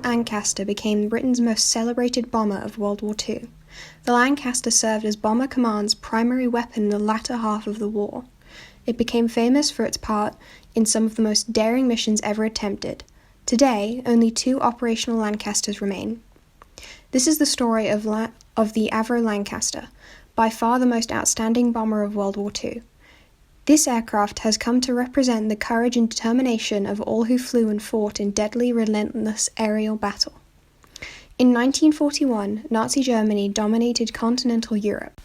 Lancaster became Britain's most celebrated bomber of World War II. The Lancaster served as Bomber Command's primary weapon in the latter half of the war. It became famous for its part in some of the most daring missions ever attempted. Today, only 2 operational Lancasters remain. This is the story of the AVRO Lancaster, by far the most outstanding bomber of World War II. This aircraft has come to represent the courage and determination of all who flew and fought in deadly, relentless aerial battle. In 1941, Nazi Germany dominated continental Europe.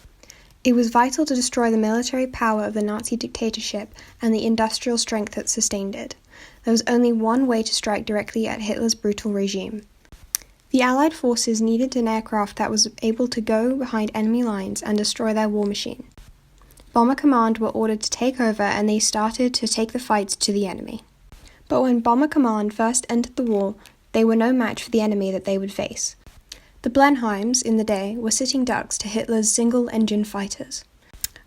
It was vital to destroy the military power of the Nazi dictatorship and the industrial strength that sustained it. There was only one way to strike directly at Hitler's brutal regime. The Allied forces needed an aircraft that was able to go behind enemy lines and destroy their war machine. Bomber Command were ordered to take over, and they started to take the fights to the enemy. But when Bomber Command first entered the war, they were no match for the enemy that they would face. The Blenheims, in the day, were sitting ducks to Hitler's single-engine fighters.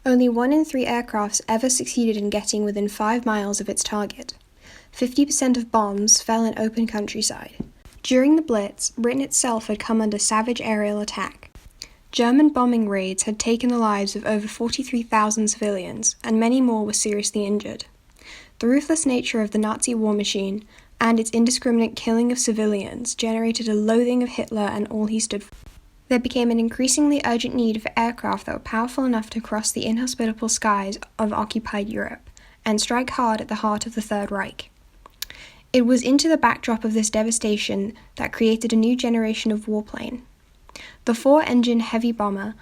Only 1 in 3 aircrafts ever succeeded in getting within 5 miles of its target. 50% of bombs fell in open countryside. During the Blitz, Britain itself had come under savage aerial attack. German bombing raids had taken the lives of over 43,000 civilians, and many more were seriously injured. The ruthless nature of the Nazi war machine and its indiscriminate killing of civilians generated a loathing of Hitler and all he stood for. There became an increasingly urgent need for aircraft that were powerful enough to cross the inhospitable skies of occupied Europe and strike hard at the heart of the Third Reich. It was into the backdrop of this devastation that created a new generation of warplane. The 4-engine heavy bomber.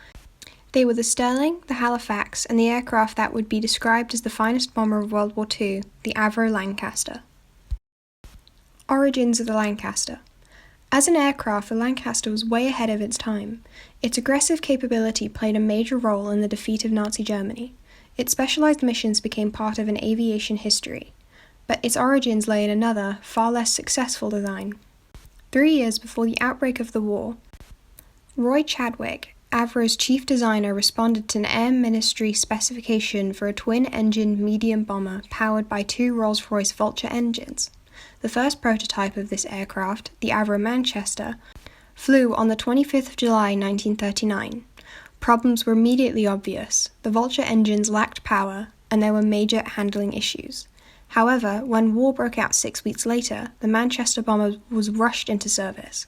They were the Stirling, the Halifax, and the aircraft that would be described as the finest bomber of World War II, the AVRO Lancaster. Origins of the Lancaster. As an aircraft, the Lancaster was way ahead of its time. Its aggressive capability played a major role in the defeat of Nazi Germany. Its specialized missions became part of an aviation history. But its origins lay in another, far less successful design. 3 years before the outbreak of the war, Roy Chadwick, AVRO's chief designer, responded to an Air Ministry specification for a twin-engine medium bomber powered by 2 Rolls-Royce Vulture engines. The first prototype of this aircraft, the AVRO Manchester, flew on the 25th of July 1939. Problems were immediately obvious. The Vulture engines lacked power, and there were major handling issues. However, when war broke out 6 weeks later, the Manchester bomber was rushed into service.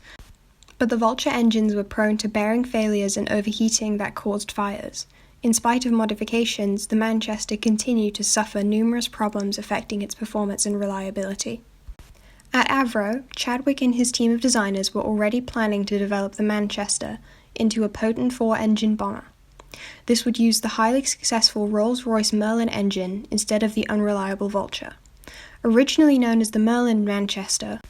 But the Vulture engines were prone to bearing failures and overheating that caused fires. In spite of modifications, the Manchester continued to suffer numerous problems affecting its performance and reliability. At AVRO, Chadwick and his team of designers were already planning to develop the Manchester into a potent 4-engine bomber. This would use the highly successful Rolls-Royce Merlin engine instead of the unreliable Vulture. Originally known as the Merlin Manchester,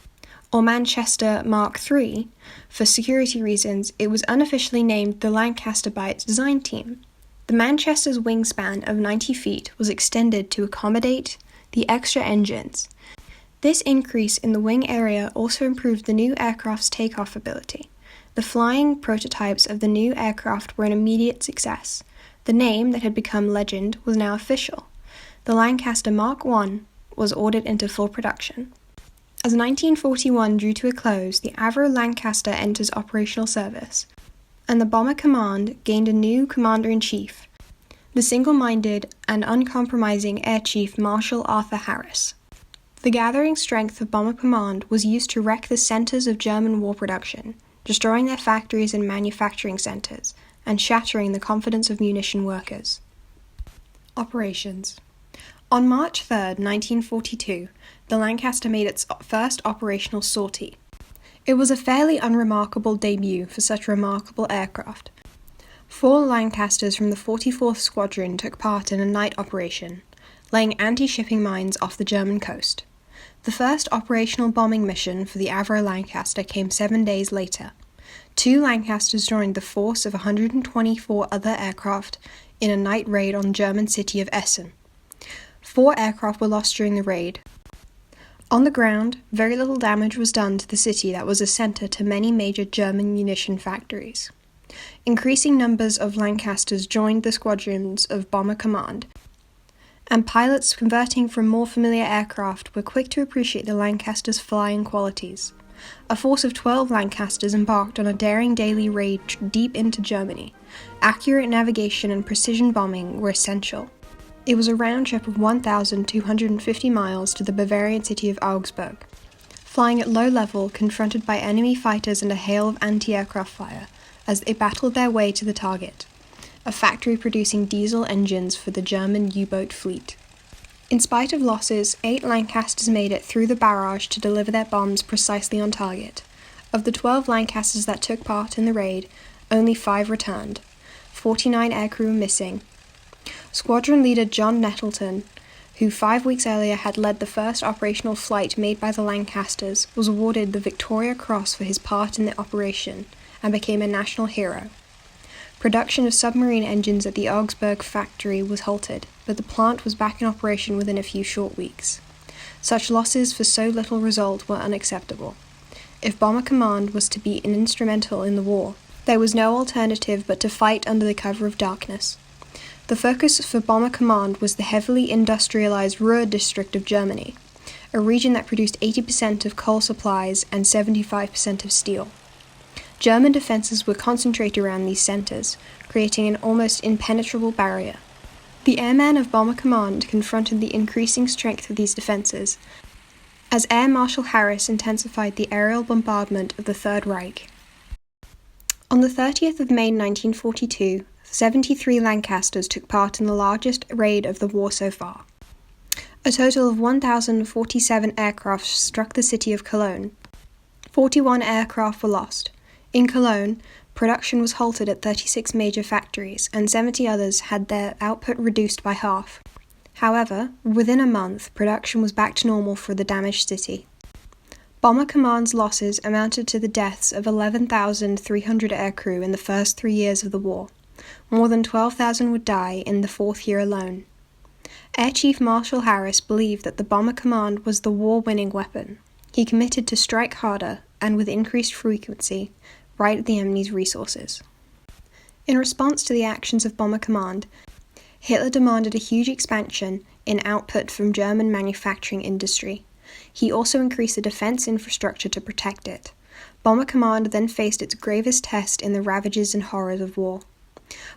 or Manchester Mark III, for security reasons, it was unofficially named the Lancaster by its design team. The Manchester's wingspan of 90 feet was extended to accommodate the extra engines. This increase in the wing area also improved the new aircraft's takeoff ability. The flying prototypes of the new aircraft were an immediate success. The name that had become legend was now official. The Lancaster Mark I was ordered into full production. As 1941 drew to a close, the AVRO Lancaster enters operational service, and the Bomber Command gained a new commander-in-chief, the single-minded and uncompromising Air Chief Marshal Arthur Harris. The gathering strength of Bomber Command was used to wreck the centers of German war production, destroying their factories and manufacturing centers, and shattering the confidence of munition workers. Operations. On March 3, 1942, the Lancaster made its first operational sortie. It was a fairly unremarkable debut for such a remarkable aircraft. 4 Lancasters from the 44th Squadron took part in a night operation, laying anti-shipping mines off the German coast. The first operational bombing mission for the AVRO Lancaster came 7 days later. 2 Lancasters joined the force of 124 other aircraft in a night raid on the German city of Essen. 4 aircraft were lost during the raid. On the ground, very little damage was done to the city that was a center to many major German munition factories. Increasing numbers of Lancasters joined the squadrons of Bomber Command, and pilots converting from more familiar aircraft were quick to appreciate the Lancaster's flying qualities. A force of 12 Lancasters embarked on a daring daily raid deep into Germany. Accurate navigation and precision bombing were essential. It was a round trip of 1,250 miles to the Bavarian city of Augsburg. Flying at low level, confronted by enemy fighters and a hail of anti-aircraft fire, as they battled their way to the target, a factory producing diesel engines for the German U-boat fleet. In spite of losses, 8 Lancasters made it through the barrage to deliver their bombs precisely on target. Of the 12 Lancasters that took part in the raid, only 5 returned. 49 aircrew were missing. Squadron leader John Nettleton, who 5 weeks earlier had led the first operational flight made by the Lancasters, was awarded the Victoria Cross for his part in the operation and became a national hero. Production of submarine engines at the Augsburg factory was halted, but the plant was back in operation within a few short weeks. Such losses for so little result were unacceptable. If Bomber Command was to be instrumental in the war, there was no alternative but to fight under the cover of darkness. The focus for Bomber Command was the heavily industrialized Ruhr district of Germany, a region that produced 80% of coal supplies and 75% of steel. German defences were concentrated around these centres, creating an almost impenetrable barrier. The airmen of Bomber Command confronted the increasing strength of these defences, as Air Marshal Harris intensified the aerial bombardment of the Third Reich. On the 30th of May 1942, 73 Lancasters took part in the largest raid of the war so far. A total of 1,047 aircraft struck the city of Cologne. 41 aircraft were lost. In Cologne, production was halted at 36 major factories, and 70 others had their output reduced by half. However, within a month, production was back to normal for the damaged city. Bomber Command's losses amounted to the deaths of 11,300 aircrew in the first 3 years of the war. More than 12,000 would die in the 4th year alone. Air Chief Marshal Harris believed that the Bomber Command was the war-winning weapon. He committed to strike harder, and with increased frequency, right at the enemy's resources. In response to the actions of Bomber Command, Hitler demanded a huge expansion in output from German manufacturing industry. He also increased the defense infrastructure to protect it. Bomber Command then faced its gravest test in the ravages and horrors of war.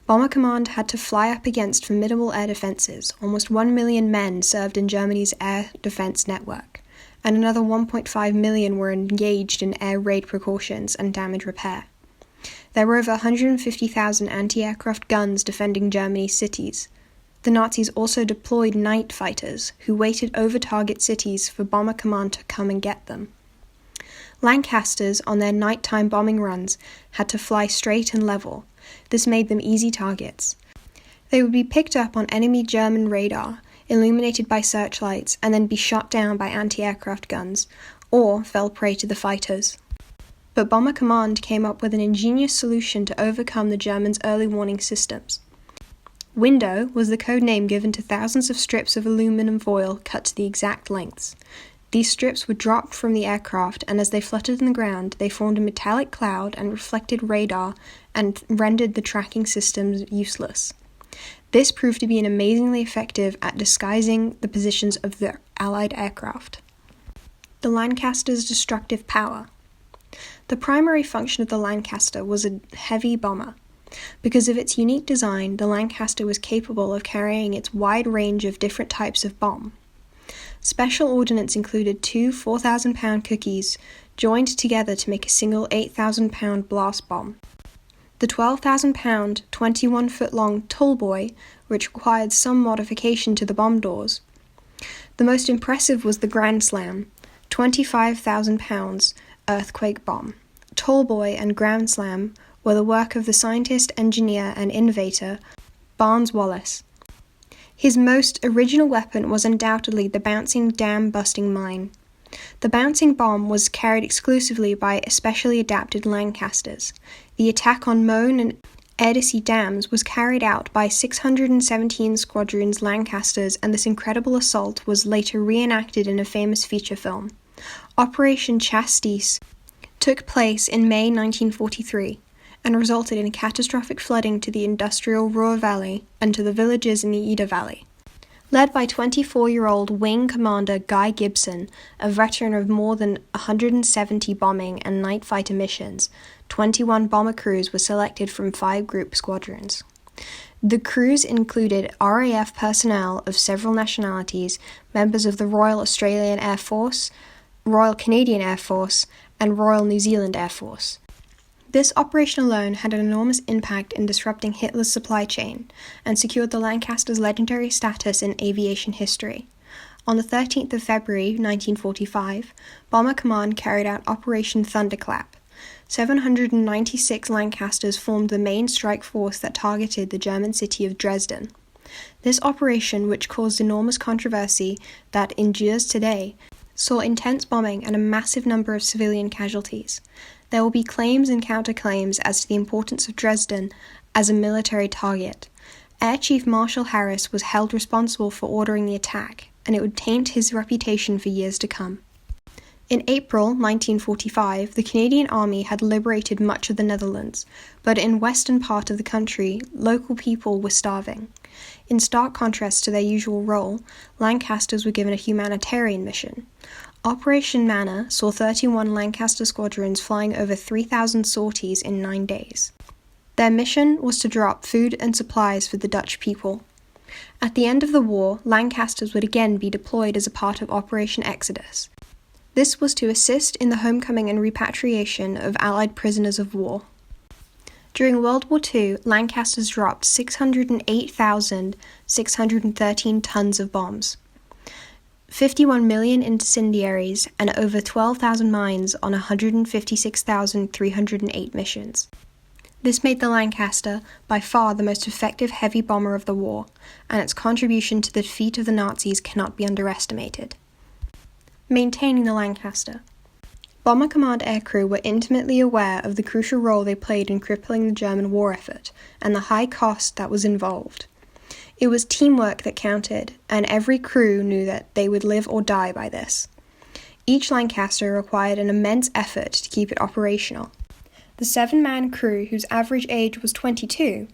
Bomber Command had to fly up against formidable air defenses. Almost 1 million men served in Germany's air defense network, and another 1.5 million were engaged in air raid precautions and damage repair. There were over 150,000 anti-aircraft guns defending Germany's cities. The Nazis also deployed night fighters, who waited over target cities for Bomber Command to come and get them. Lancasters, on their nighttime bombing runs, had to fly straight and level. This made them easy targets. They would be picked up on enemy German radar, illuminated by searchlights, and then be shot down by anti-aircraft guns, or fell prey to the fighters. But Bomber Command came up with an ingenious solution to overcome the Germans' early warning systems. Window was the code name given to thousands of strips of aluminum foil cut to the exact lengths. These strips were dropped from the aircraft, and as they fluttered in the ground, they formed a metallic cloud and reflected radar and rendered the tracking systems useless. This proved to be amazingly effective at disguising the positions of the Allied aircraft. The Lancaster's destructive power. The primary function of the Lancaster was a heavy bomber. Because of its unique design, the Lancaster was capable of carrying its wide range of different types of bomb. Special ordnance included 2 4,000-pound cookies joined together to make a single 8,000-pound blast bomb. The 12,000-pound, 21-foot-long Tallboy, which required some modification to the bomb doors. The most impressive was the Grand Slam, 25,000 pounds earthquake bomb. Tallboy and Grand Slam were the work of the scientist, engineer, and innovator Barnes Wallis. His most original weapon was undoubtedly the bouncing dam-busting mine. The bouncing bomb was carried exclusively by specially adapted Lancasters. The attack on Möhne and Erdelsee dams was carried out by 617 Squadron's Lancasters, and this incredible assault was later reenacted in a famous feature film. Operation Chastis took place in May 1943 and resulted in catastrophic flooding to the industrial Ruhr Valley and to the villages in the Eder Valley. Led by 24-year-old Wing Commander Guy Gibson, a veteran of more than 170 bombing and night fighter missions, 21 bomber crews were selected from 5 group squadrons. The crews included RAF personnel of several nationalities, members of the Royal Australian Air Force, Royal Canadian Air Force, and Royal New Zealand Air Force. This operation alone had an enormous impact in disrupting Hitler's supply chain and secured the Lancaster's legendary status in aviation history. On the 13th of February 1945, Bomber Command carried out Operation Thunderclap. 796 Lancasters formed the main strike force that targeted the German city of Dresden. This operation, which caused enormous controversy that endures today, saw intense bombing and a massive number of civilian casualties. There will be claims and counterclaims as to the importance of Dresden as a military target. Air Chief Marshal Harris was held responsible for ordering the attack, and it would taint his reputation for years to come. In April 1945, the Canadian Army had liberated much of the Netherlands, but in western part of the country, local people were starving. In stark contrast to their usual role, Lancasters were given a humanitarian mission. Operation Manna saw 31 Lancaster squadrons flying over 3,000 sorties in 9 days. Their mission was to drop food and supplies for the Dutch people. At the end of the war, Lancasters would again be deployed as a part of Operation Exodus. This was to assist in the homecoming and repatriation of Allied prisoners of war. During World War II, Lancasters dropped 608,613 tons of bombs, 51 million incendiaries, and over 12,000 mines on 156,308 missions. This made the Lancaster by far the most effective heavy bomber of the war, and its contribution to the defeat of the Nazis cannot be underestimated. Maintaining the Lancaster. Bomber Command aircrew were intimately aware of the crucial role they played in crippling the German war effort, and the high cost that was involved. It was teamwork that counted, and every crew knew that they would live or die by this. Each Lancaster required an immense effort to keep it operational. The 7-man crew, whose average age was 22,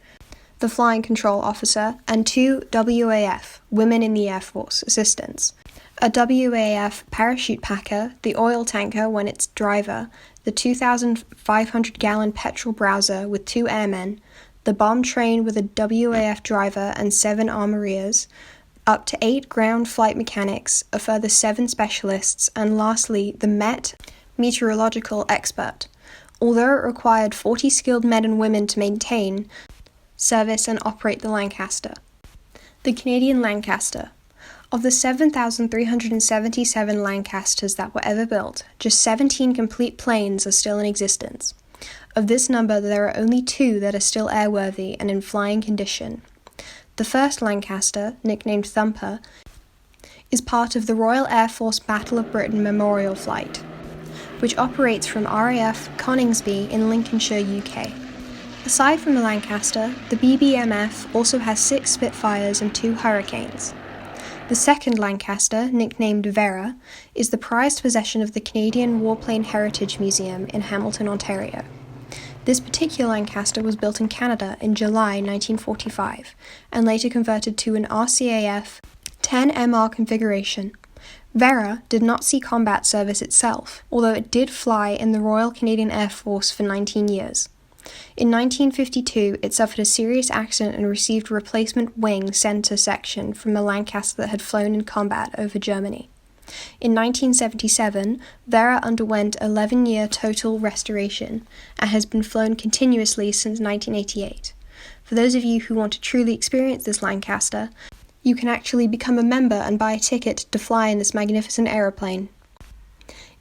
the flying control officer, and 2 WAF, women in the Air Force, assistants. A WAF parachute packer, the oil tanker when its driver, the 2,500-gallon petrol browser with 2 airmen, the bomb train with a WAF driver and 7 armoriers, up to 8 ground flight mechanics, a further 7 specialists, and lastly, the meteorological expert. Although it required 40 skilled men and women to maintain, service, and operate the Lancaster. The Canadian Lancaster. Of the 7,377 Lancasters that were ever built, just 17 complete planes are still in existence. Of this number, there are only 2 that are still airworthy and in flying condition. The first Lancaster, nicknamed Thumper, is part of the Royal Air Force Battle of Britain Memorial Flight, which operates from RAF Coningsby in Lincolnshire, UK. Aside from the Lancaster, the BBMF also has 6 Spitfires and 2 Hurricanes. The second Lancaster, nicknamed Vera, is the prized possession of the Canadian Warplane Heritage Museum in Hamilton, Ontario. This particular Lancaster was built in Canada in July 1945 and later converted to an RCAF 10MR configuration. Vera did not see combat service itself, although it did fly in the Royal Canadian Air Force for 19 years. In 1952, it suffered a serious accident and received a replacement wing center section from a Lancaster that had flown in combat over Germany. In 1977, Vera underwent 11-year total restoration and has been flown continuously since 1988. For those of you who want to truly experience this Lancaster, you can actually become a member and buy a ticket to fly in this magnificent aeroplane.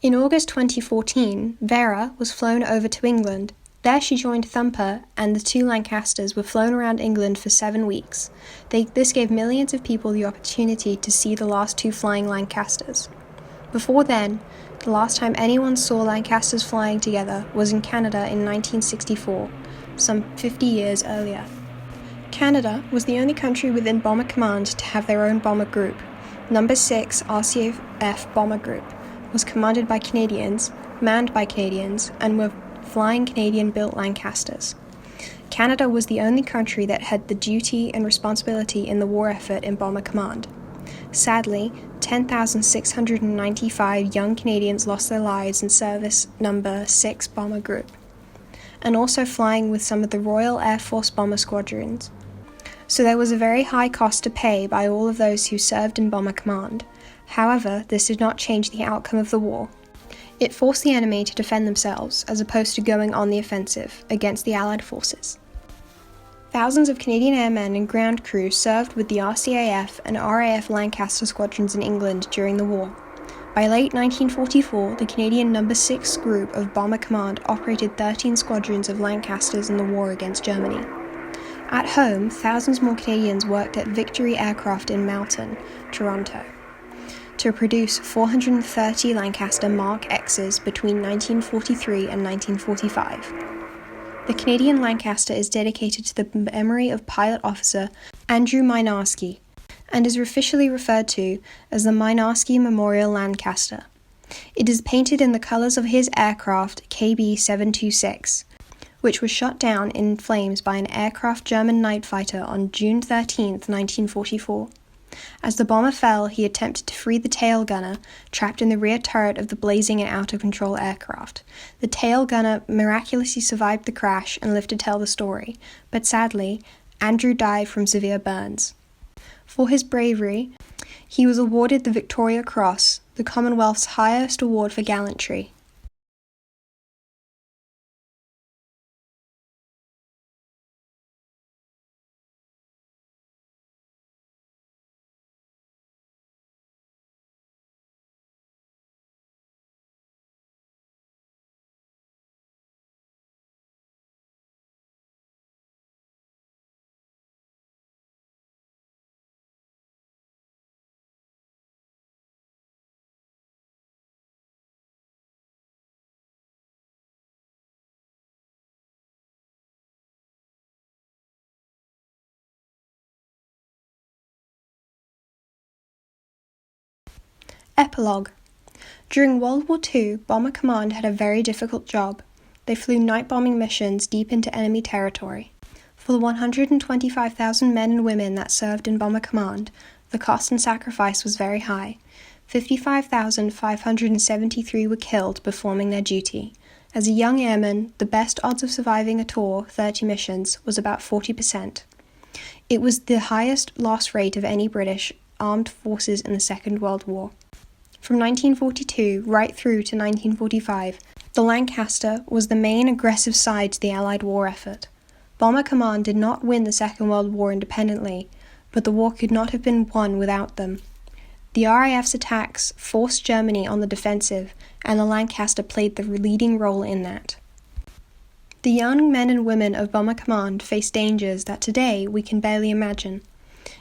In August 2014, Vera was flown over to England. There she joined Thumper, and the 2 Lancasters were flown around England for 7 weeks. This gave millions of people the opportunity to see the last 2 flying Lancasters. Before then, the last time anyone saw Lancasters flying together was in Canada in 1964, some 50 years earlier. Canada was the only country within Bomber Command to have their own bomber group. Number 6 RCAF Bomber Group was commanded by Canadians, manned by Canadians, and were flying Canadian-built Lancasters. Canada was the only country that had the duty and responsibility in the war effort in Bomber Command. Sadly, 10,695 young Canadians lost their lives in Service Number 6 Bomber Group, and also flying with some of the Royal Air Force bomber squadrons. So there was a very high cost to pay by all of those who served in Bomber Command. However, this did not change the outcome of the war. It forced the enemy to defend themselves, as opposed to going on the offensive against the Allied forces. Thousands of Canadian airmen and ground crew served with the RCAF and RAF Lancaster squadrons in England during the war. By late 1944, the Canadian No. 6 Group of Bomber Command operated 13 squadrons of Lancasters in the war against Germany. At home, thousands more Canadians worked at Victory Aircraft in Moulton, Toronto, to produce 430 Lancaster Mark X's between 1943 and 1945. The Canadian Lancaster is dedicated to the memory of Pilot Officer Andrew Mynarski and is officially referred to as the Mynarski Memorial Lancaster. It is painted in the colours of his aircraft KB-726, which was shot down in flames by an aircraft German night fighter on June 13, 1944. As the bomber fell, he attempted to free the tail gunner, trapped in the rear turret of the blazing and out-of-control aircraft. The tail gunner miraculously survived the crash and lived to tell the story, but sadly, Andrew died from severe burns. For his bravery, he was awarded the Victoria Cross, the Commonwealth's highest award for gallantry. Epilogue. During World War II, Bomber Command had a very difficult job. They flew night bombing missions deep into enemy territory. For the 125,000 men and women that served in Bomber Command, the cost and sacrifice was very high. 55,573 were killed performing their duty. As a young airman, the best odds of surviving a tour, 30 missions, was about 40%. It was the highest loss rate of any British armed forces in the Second World War. From 1942 right through to 1945, the Lancaster was the main aggressive side to the Allied war effort. Bomber Command did not win the Second World War independently, but the war could not have been won without them. The RAF's attacks forced Germany on the defensive, and the Lancaster played the leading role in that. The young men and women of Bomber Command faced dangers that today we can barely imagine.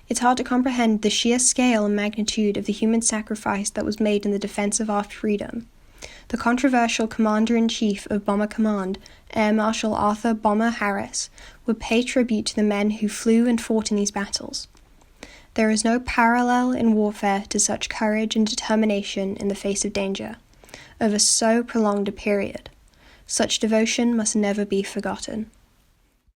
It's hard to comprehend the sheer scale and magnitude of the human sacrifice that was made in the defense of our freedom. The controversial Commander-in-Chief of Bomber Command, Air Marshal Arthur Bomber Harris, would pay tribute to the men who flew and fought in these battles. There is no parallel in warfare to such courage and determination in the face of danger, over so prolonged a period. Such devotion must never be forgotten.